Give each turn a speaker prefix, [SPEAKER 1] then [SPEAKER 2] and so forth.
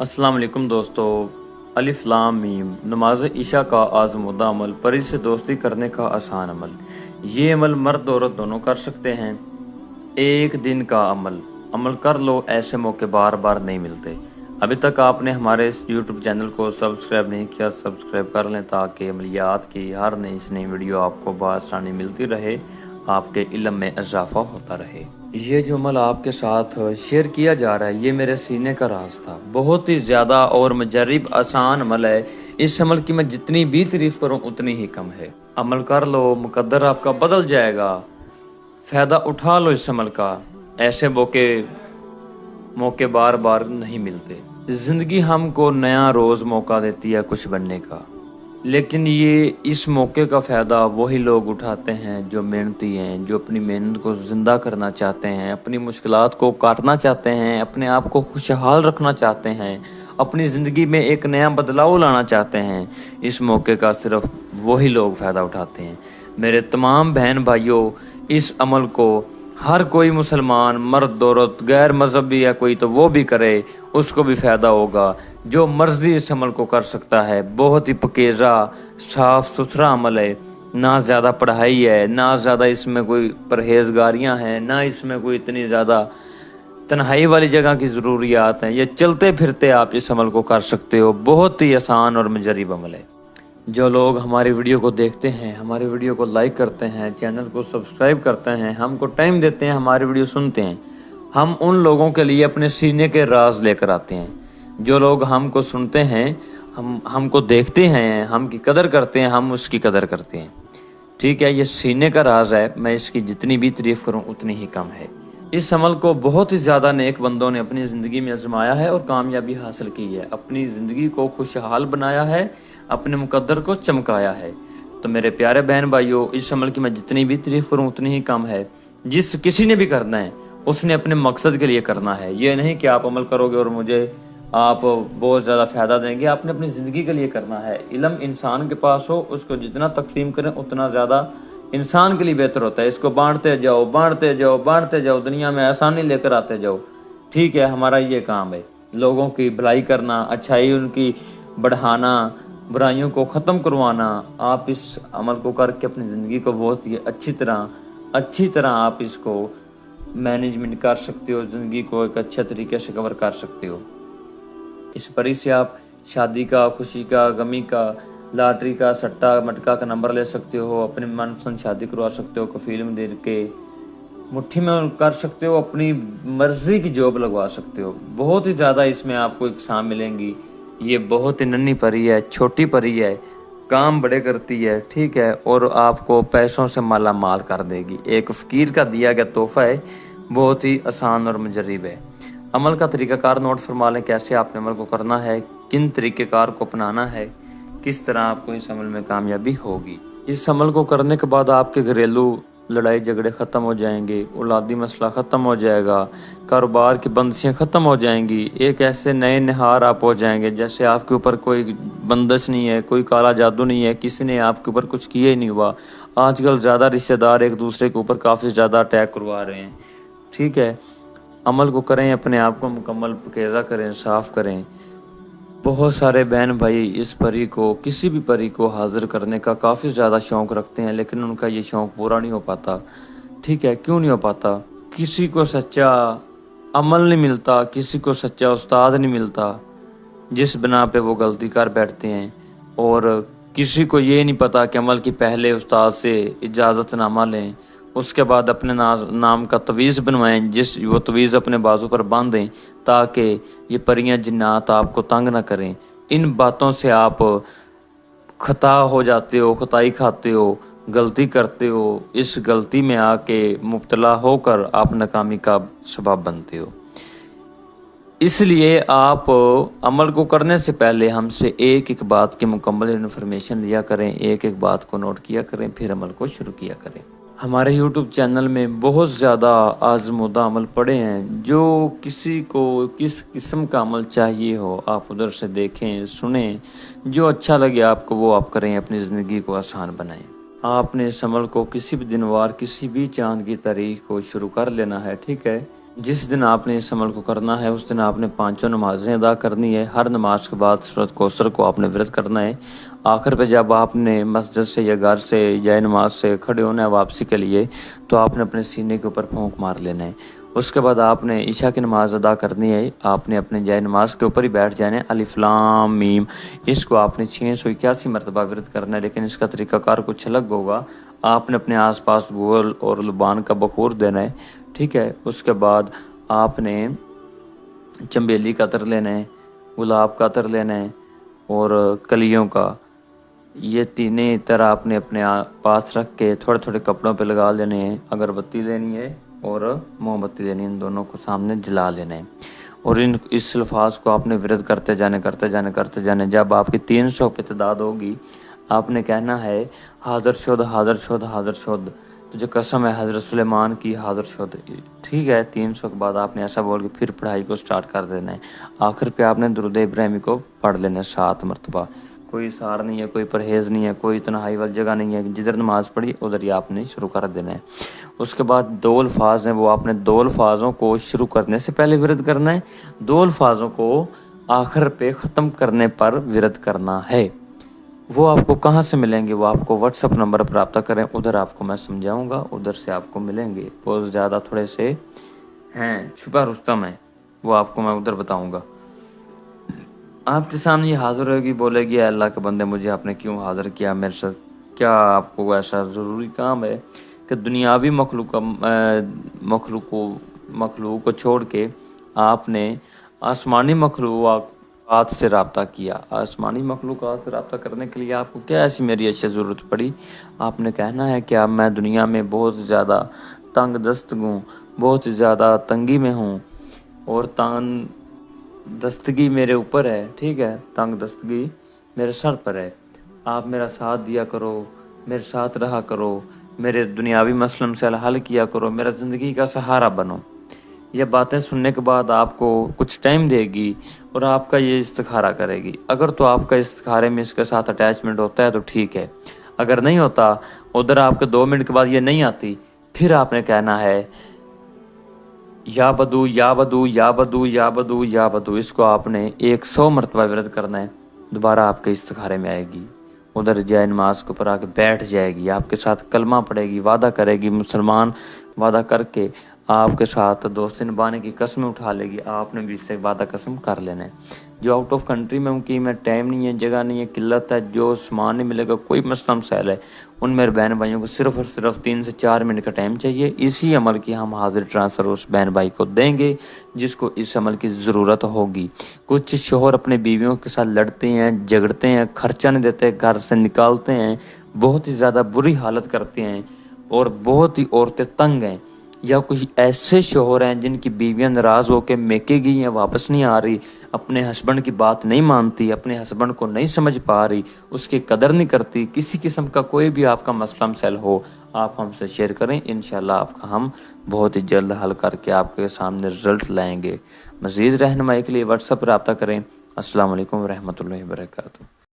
[SPEAKER 1] अस्सलाम वालेकुम दोस्तों। अलिफ लाम मीम नमाज इशा का आज़मूदा अमल, परी से दोस्ती करने का आसान अमल। ये अमल मर्द औरत दोनों कर सकते हैं। एक दिन का अमल अमल कर लो, ऐसे मौके बार बार नहीं मिलते। अभी तक आपने हमारे इस यूट्यूब चैनल को सब्सक्राइब नहीं किया, सब्सक्राइब कर लें ताकि अमलियात की हर नई वीडियो आपको बआसानी मिलती रहे, आपके इल्म में इजाफा होता रहे। ये जो अमल आपके साथ शेयर किया जा रहा है, ये मेरे सीने का राज था। बहुत ही ज़्यादा और मुजर्रिब आसान अमल है। इस अमल की मैं जितनी भी तारीफ करूं उतनी ही कम है। अमल कर लो, मुकद्दर आपका बदल जाएगा। फ़ायदा उठा लो इस अमल का, ऐसे मौके बार बार नहीं मिलते। ज़िंदगी हमको नया रोज़ मौका देती है कुछ बनने का, लेकिन ये इस मौके का फ़ायदा वही लोग उठाते हैं जो मेहनती हैं, जो अपनी मेहनत को ज़िंदा करना चाहते हैं, अपनी मुश्किलात को काटना चाहते हैं, अपने आप को खुशहाल रखना चाहते हैं, अपनी ज़िंदगी में एक नया बदलाव लाना चाहते हैं। इस मौके का सिर्फ वही लोग फ़ायदा उठाते हैं। मेरे तमाम बहन भाइयों, इस अमल को हर कोई मुसलमान, मर्द औरत, गैर मजहबी या कोई तो वो भी करे, उसको भी फ़ायदा होगा। जो मर्जी इस अमल को कर सकता है। बहुत ही पकीज़ा साफ़ सुथरा अमल है। ना ज़्यादा पढ़ाई है, ना ज़्यादा इसमें कोई परहेजगारियाँ हैं, ना इसमें कोई इतनी ज़्यादा तन्हाई वाली जगह की ज़रूरियात हैं। ये चलते फिरते आप इस अमल को कर सकते हो। बहुत ही आसान और मुजर्रिब अमल है। जो लोग हमारी वीडियो को देखते हैं, हमारी वीडियो को लाइक करते हैं, चैनल को सब्सक्राइब करते हैं, हमको टाइम देते हैं, हमारी वीडियो सुनते हैं, हम उन लोगों के लिए अपने सीने के राज लेकर आते हैं। जो लोग हमको सुनते हैं, हमको देखते हैं, हम की कदर करते हैं, हम उसकी कदर करते हैं। ठीक है, ये सीने का राज है। मैं इसकी जितनी भी तारीफ करूँ उतनी ही कम है। इस अमल को बहुत ही ज़्यादा नेक बंदों ने अपनी ज़िंदगी में आजमाया है और कामयाबी हासिल की है। अपनी ज़िंदगी को खुशहाल बनाया है, अपने मुकद्दर को चमकाया है। तो मेरे प्यारे बहन भाइयों, इस अमल की मैं जितनी भी तारीफ करूँ उतनी ही कम है। जिस किसी ने भी करना है, उसने अपने मकसद के लिए करना है। ये नहीं कि आप अमल करोगे और मुझे आप बहुत ज़्यादा फ़ायदा देंगे। आपने अपनी ज़िंदगी के लिए करना है। इल्म इंसान के पास हो, उसको जितना तकसीम करें उतना ज़्यादा इंसान के लिए बेहतर होता है। इसको बांटते जाओ, बांटते जाओ, बांटते जाओ, दुनिया में आसानी लेकर आते जाओ। ठीक है, हमारा ये काम है, लोगों की भलाई करना, अच्छाई उनकी बढ़ाना, बुराइयों को ख़त्म करवाना। आप इस अमल को करके अपनी ज़िंदगी को बहुत ही अच्छी तरह आप इसको मैनेजमेंट कर सकते हो। ज़िंदगी को एक अच्छे तरीके से कवर कर सकते हो। इस परी से आप शादी का, खुशी का, गमी का, लॉटरी का, सट्टा मटका का नंबर ले सकते हो, अपनी मनपसंद शादी करवा सकते हो, कफील में दे के मुट्ठी में कर सकते हो, अपनी मर्जी की जॉब लगवा सकते हो। बहुत ही ज़्यादा इसमें आपको इकसाम मिलेंगी। ये बहुत ही नन्ही परी है, छोटी परी है, काम बड़े करती है। ठीक है, और आपको पैसों से माला माल कर देगी। एक फ़कीर का दिया गया तोहफा है। बहुत ही आसान और मुजर्रिब है। अमल का तरीक़ाकार नोट फरमा लें, कैसे आपने अमल को करना है, किन तरीक़ेकार को अपनाना है, किस तरह आपको इस अमल में कामयाबी होगी। इस अमल को करने के बाद आपके घरेलू लड़ाई झगड़े ख़त्म हो जाएंगे, औलादी मसला ख़त्म हो जाएगा, कारोबार की बंदिशें ख़त्म हो जाएंगी। एक ऐसे नए निहार आप हो जाएंगे जैसे आपके ऊपर कोई बंदिश नहीं है, कोई काला जादू नहीं है, किसी ने आपके ऊपर कुछ किया ही नहीं हुआ। आजकल ज़्यादा रिश्तेदार एक दूसरे के ऊपर काफ़ी ज़्यादा अटैक करवा रहे हैं। ठीक है, अमल को करें, अपने आप को मुकम्मल पकीज़ा करें, साफ़ करें। बहुत सारे बहन भाई इस परी को, किसी भी परी को हाजिर करने का काफ़ी ज़्यादा शौक़ रखते हैं, लेकिन उनका ये शौक़ पूरा नहीं हो पाता। ठीक है, क्यों नहीं हो पाता? किसी को सच्चा अमल नहीं मिलता, किसी को सच्चा उस्ताद नहीं मिलता, जिस बिना पे वो गलती कर बैठते हैं। और किसी को ये नहीं पता कि अमल की पहले उस्ताद से इजाज़तनामा लें, उसके बाद अपने नाम का तवीज़ बनवाएं, वो तवीज़ अपने बाजू पर बांधें ताकि ये परियां जिन्नात आपको तंग ना करें। इन बातों से आप खता हो जाते हो, खताई खाते हो, गलती करते हो। इस गलती में आके मुब्तला होकर आप नाकामी का सबब बनते हो। इसलिए आप अमल को करने से पहले हमसे एक एक बात की मुकम्मल इन्फॉर्मेशन लिया करें, एक एक बात को नोट किया करें, फिर अमल को शुरू किया करें। हमारे YouTube चैनल में बहुत ज़्यादा आज़मूदा अमल पड़े हैं। जो किसी को किस किस्म का अमल चाहिए हो, आप उधर से देखें, सुनें, जो अच्छा लगे आपको वो आप करें, अपनी ज़िंदगी को आसान बनाएं। आपने इस अमल को किसी भी दिन वार, किसी भी चांद की तारीख को शुरू कर लेना है। ठीक है, जिस दिन आपने इस अमल को करना है उस दिन आपने पांचों नमाजें अदा करनी है। हर नमाज के बाद सूरत कौसर को आपने व्रत करना है। आखिर पे जब आपने मस्जिद से या घर से या नमाज से खड़े होना है वापसी के लिए, तो आपने अपने सीने के ऊपर फूंक मार लेना है। उसके बाद आपने ईशा की नमाज अदा करनी है। आपने अपने जाए नमाज के ऊपर ही बैठ जाना है। अलिफ लाम मीम, इसको आपने 681 मरतबा व्रत करना है, लेकिन इसका तरीकाकार कुछ अलग होगा। आपने अपने आसपास गोल और लुबान का बखूर देना है, ठीक है। उसके बाद आपने चंबेली का अतर लेना है, गुलाब का अतर लेना है और कलियों का, ये तीनों इतर आपने अपने पास रख के थोड़े थोड़े कपड़ों पे लगा लेने हैं। अगरबत्ती लेनी है और मोमबत्ती लेनी है, इन दोनों को सामने जला लेना है। और इस अल्फाज को आपने विरद करते जाने। जब आपकी 300 पे तादाद होगी, आपने कहना है हाज़र शुद हाज़र शुद हाज़र शुद, तुझे कसम है हज़रत सुलेमान की हाज़र शुद, ठीक है। 300 के बाद आपने ऐसा बोल के फिर पढ़ाई को स्टार्ट कर देना है। आखिर पे आपने दुरूद इब्राहिमी को पढ़ लेना है 7 मरतबा। कोई सार नहीं है, कोई परहेज़ नहीं है, कोई तन्हाई वाली जगह नहीं है, जिधर नमाज़ पढ़ी उधर ही आपने शुरू कर देना है। उसके बाद 2 अल्फाज हैं, वो आपने 2 अल्फाजों को शुरू करने से पहले विरद करना है, 2 अल्फाजों को आखिर पे ख़त्म करने पर विरद करना है। वो आपको कहाँ से मिलेंगे, वो आपको व्हाट्सअप नंबर पर रब्ता करें, उधर आपको मैं समझाऊंगा, उधर से आपको मिलेंगे। बहुत ज़्यादा थोड़े से हैं, छुपा रुस्तम है, वो आपको मैं उधर बताऊंगा। आपके सामने ये हाजिर होगी, बोलेगी अल्लाह के बंदे मुझे आपने क्यों हाजिर किया, मेरे साथ क्या आपको ऐसा ज़रूरी काम है कि दुनियावी मखलूक को छोड़ के आपने आसमानी मखलूक़ात से रब्ता किया। आसमानी मखलूक़ात से रब्ता करने के लिए आपको क्या ऐसी मेरी अच्छी ज़रूरत पड़ी? आपने कहना है कि अब मैं दुनिया में बहुत ज़्यादा तंग दस्त हूँ, बहुत ज़्यादा तंगी में हूँ और तंग दस्तगी मेरे ऊपर है, ठीक है, तंग दस्तगी मेरे सर पर है। आप मेरा साथ दिया करो, मेरे साथ रहा करो, मेरे दुनियावी मसलन से हल किया करो, मेरा ज़िंदगी का सहारा बनो। ये बातें सुनने के बाद आपको कुछ टाइम देगी और आपका ये इस्तिखारा करेगी। अगर तो आपका इस्तिखारे में इसके साथ अटैचमेंट होता है तो ठीक है, अगर नहीं होता, उधर आपके 2 मिनट के बाद ये नहीं आती, फिर आपने कहना है या बदू या बदू या बदू या बदू या बदू। इसको आपने 100 मरतबा विरद करना है, दोबारा आपके इस्तिखारे में आएगी, उधर जाए नमाज के ऊपर आके बैठ जाएगी, आपके साथ कलमा पढ़ेगी, वादा करेगी, मुसलमान वादा करके आपके साथ दोस्ती निभाने की कसम उठा लेगी। आपने भी इससे वादा कसम कर लेना है। जो आउट ऑफ कंट्री में मुकीम है, टाइम नहीं है, जगह नहीं है, किल्लत है, जो सामान नहीं मिलेगा, कोई मसला मसाइल है, उन मेरे बहन भाइयों को सिर्फ और सिर्फ 3 से 4 मिनट का टाइम चाहिए। इसी अमल की हम हाजिर ट्रांसफ़र उस बहन भाई को देंगे जिसको इस अमल की ज़रूरत होगी। कुछ शोहर अपने बीवियों के साथ लड़ते हैं, झगड़ते हैं, खर्चा नहीं देते, घर से निकालते हैं, बहुत ही ज़्यादा बुरी हालत करते हैं और बहुत ही औरतें तंग हैं। या कुछ ऐसे शोहर हैं जिनकी बीवियां नाराज़ होकर मेके गई हैं, वापस नहीं आ रही, अपने हस्बैंड की बात नहीं मानती, अपने हस्बैंड को नहीं समझ पा रही, उसकी कदर नहीं करती। किसी किस्म का कोई भी आपका मसला मसाइल हो, आप हमसे शेयर करें, इंशाल्लाह आपका हम बहुत ही जल्द हल करके आपके सामने रिजल्ट लाएंगे। मज़ीद रहनुमाई के लिए व्हाट्सएप पर रब्ता करें। अस्सलाम वालेकुम रहमतुल्लाहि व बरकातुहू।